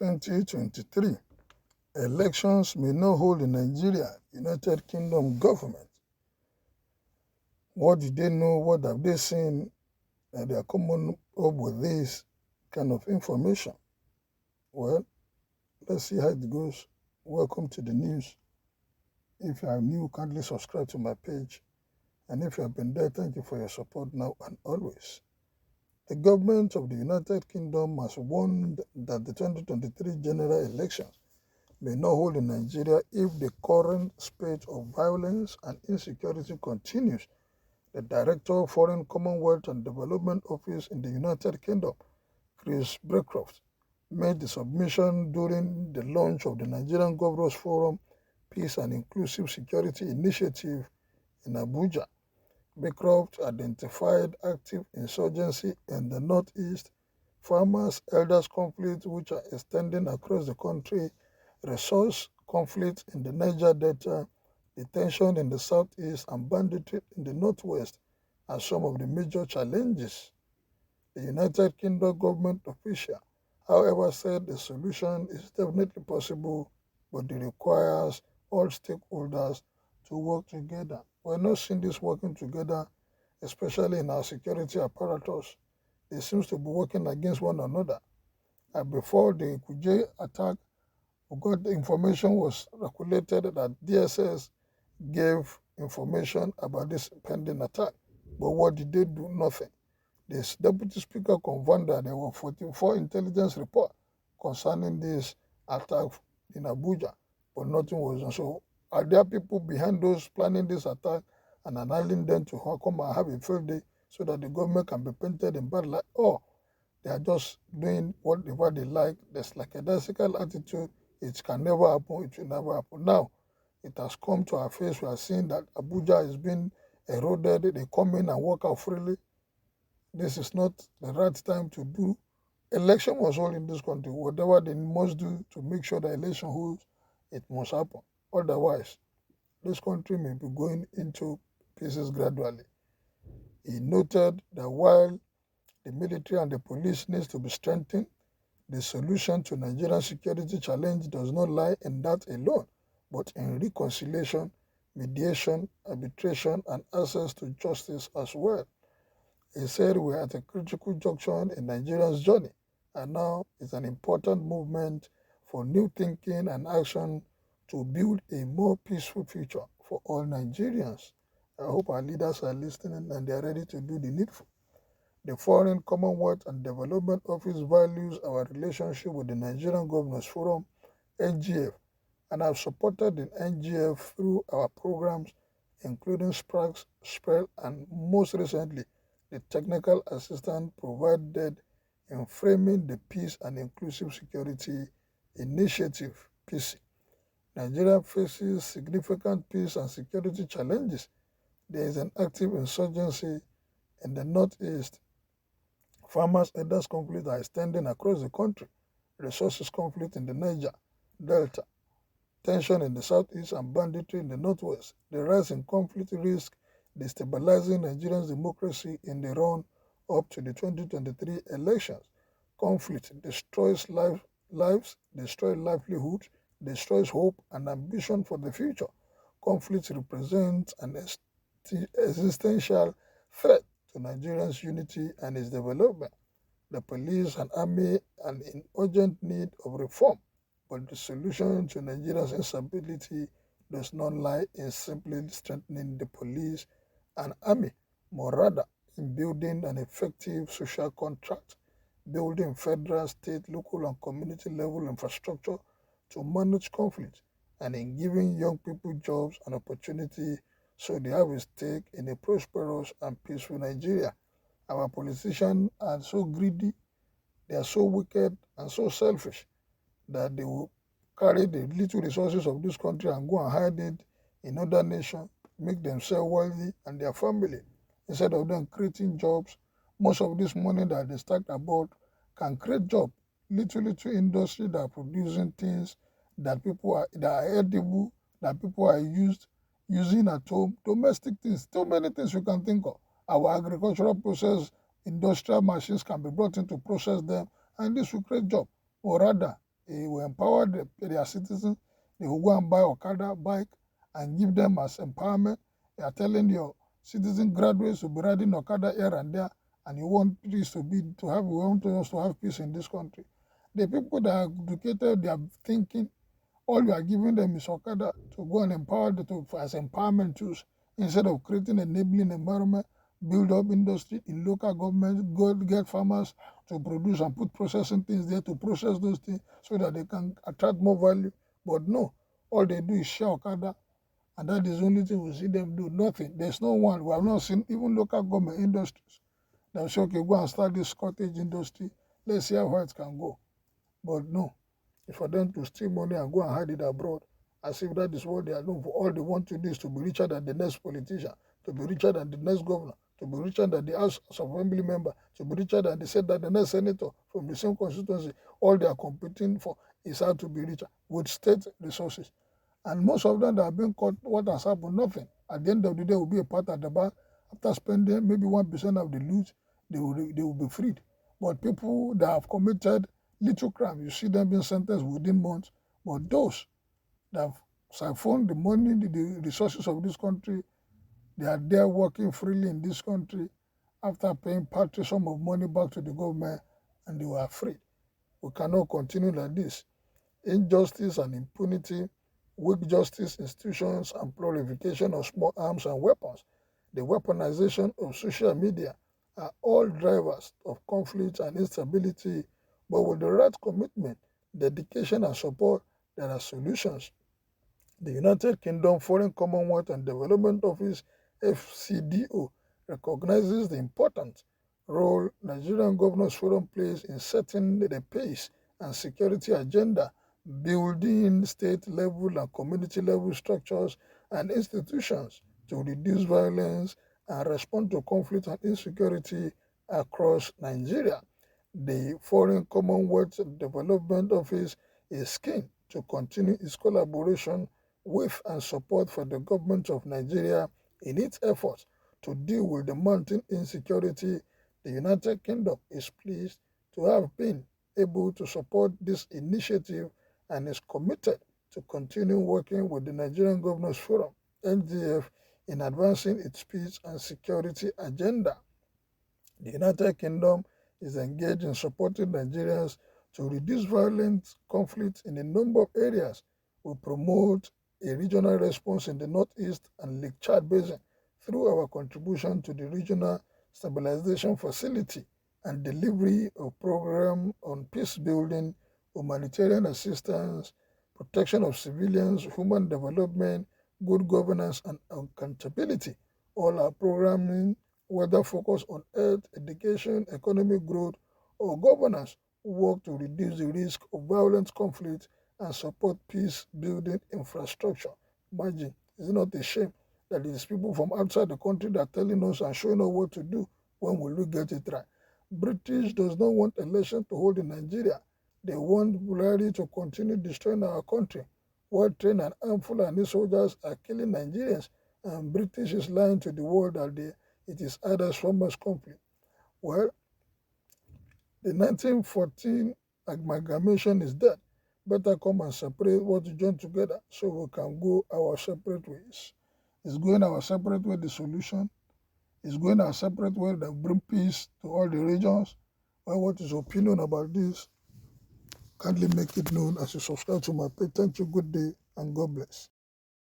2023. Elections may not hold in Nigeria, United Kingdom government. What did they know? What have they seen that they are coming up with this kind of information? Well, let's see how it goes. Welcome to the news. If you are new, kindly subscribe to my page. And if you have been there, thank you for your support now and always. The government of the United Kingdom has warned that the 2023 general elections may not hold in Nigeria if the current spate of violence and insecurity continues. The Director of Foreign, Commonwealth and Development Office in the United Kingdom, Chris Beecroft, made the submission during the launch of the Nigerian Governors Forum Peace and Inclusive Security Initiative in Abuja. Beecroft identified active insurgency in the Northeast, farmers-elders conflict which are extending across the country, resource conflict in the Niger Delta, the tension in the Southeast, and banditry in the Northwest as some of the major challenges. The United Kingdom government official, however, said the solution is definitely possible, but it requires all stakeholders to work together. We're not seeing this working together, especially in our security apparatus. They seem to be working against one another. And before the Kuje attack, we got the information was circulated that DSS gave information about this pending attack. But what did they do? Nothing. The Deputy Speaker confirmed that there were 44 intelligence reports concerning this attack in Abuja, but nothing was done. So are there people behind those planning this attack and allowing them to come and have a field day so that the government can be painted in bad light? Or they are just doing whatever they like. There's like a classical attitude. It can never happen. It will never happen. Now, it has come to our face. We are seeing that Abuja is being eroded. They come in and walk out freely. This is not the right time to do. Election must hold in this country. Whatever they must do to make sure the election holds, it must happen. Otherwise, this country may be going into pieces gradually. He noted that while the military and the police needs to be strengthened, the solution to Nigerian security challenge does not lie in that alone, but in reconciliation, mediation, arbitration, and access to justice as well. He said we are at a critical junction in Nigeria's journey, and now it's an important movement for new thinking and action to build a more peaceful future for all Nigerians. I hope our leaders are listening and they are ready to do the needful. The Foreign, Commonwealth and Development Office values our relationship with the Nigerian Governors Forum, NGF, and have supported the NGF through our programs, including SPRAX, SPEL, and most recently, the technical assistance provided in framing the Peace and Inclusive Security Initiative, PC. Nigeria faces significant peace and security challenges. There is an active insurgency in the Northeast. Farmers-elders conflict are extending across the country. Resources conflict in the Niger Delta. Tension in the Southeast and banditry in the Northwest. The rise in conflict risk destabilizing Nigeria's democracy in the run up to the 2023 elections. Conflict destroys lives, destroys livelihoods, destroys hope and ambition for the future. Conflict represents an existential threat to Nigeria's unity and its development. The police and army are in urgent need of reform, but the solution to Nigeria's instability does not lie in simply strengthening the police and army, but rather in building an effective social contract, building federal, state, local, and community level infrastructure to manage conflict, and in giving young people jobs and opportunity so they have a stake in a prosperous and peaceful Nigeria. Our politicians are so greedy, they are so wicked and so selfish that they will carry the little resources of this country and go and hide it in other nations, make themselves wealthy and their family. Instead of them creating jobs, most of this money that they stack about can create jobs. Little industry that are producing things that are edible, that people are using at home, domestic things, so many things you can think of. Our agricultural process, industrial machines can be brought in to process them, and this will create jobs. Or rather, He will empower their citizens. They will go and buy Okada bike and give them as empowerment. They are telling your citizen graduates to be riding Okada here and there, and you want peace we want us to have peace in this country. The people that are educated, they are thinking. All you are giving them is Okada to go and empower them as empowerment tools instead of creating an enabling environment, build up industry in local governments, go get farmers to produce and put processing things there to process those things so that they can attract more value. But no, all they do is share Okada, and that is the only thing we see them do. Nothing. There's no one. We have not seen even local government industries that will say, okay, go and start this cottage industry. Let's see how it can go. But no, it's for them to steal money and go and hide it abroad, as if that is what they are doing. For all they want to do is to be richer than the next politician, to be richer than the next governor, to be richer than the House of Assembly member, to be richer than the next senator from the same constituency. All they are competing for is how to be richer with state resources. And most of them that have been caught, what has happened? Nothing. At the end of the day, will be a part at the back. After spending maybe 1% of the loot, they will be freed. But people that have committed little crime, you see them being sentenced within months. But those that have siphoned the money, the resources of this country, they are there working freely in this country after paying paltry sum of money back to the government, and they were free. We cannot continue like this. Injustice and impunity, weak justice institutions, and proliferation of small arms and weapons, the weaponization of social media are all drivers of conflict and instability. But with the right commitment, dedication, and support, there are solutions. The United Kingdom Foreign Commonwealth and Development Office (FCDO) recognizes the important role Nigerian Governors Forum plays in setting the pace and security agenda, building state-level and community-level structures and institutions to reduce violence and respond to conflict and insecurity across Nigeria. The Foreign Commonwealth Development Office is keen to continue its collaboration with and support for the government of Nigeria in its efforts to deal with the mounting insecurity. The United Kingdom is pleased to have been able to support this initiative and is committed to continue working with the Nigerian Governors Forum (NGF) in advancing its peace and security agenda. The United Kingdom is engaged in supporting Nigerians to reduce violent conflict in a number of areas. We promote a regional response in the Northeast and Lake Chad Basin through our contribution to the Regional Stabilization Facility and delivery of programs on peace building, humanitarian assistance, protection of civilians, human development, good governance, and accountability. All our programming, whether focused on health, education, economic growth, or governance, work to reduce the risk of violent conflict and support peace-building infrastructure. Imagine, is it not a shame that it is people from outside the country that are telling us and showing us what to do when will we get it right? British does not want election to hold in Nigeria. They want Buhari to continue destroying our country, while trained and armed Fulani soldiers are killing Nigerians, and British is lying to the world that it is others farmers' conflict. Well, the 1914 amalgamation is dead. Better come and separate what you join together so we can go our separate ways. Is going our separate way the solution? Is going our separate way that bring peace to all the regions? Well, what is your opinion about this? Kindly make it known as you subscribe to my page. Thank you, good day, and God bless.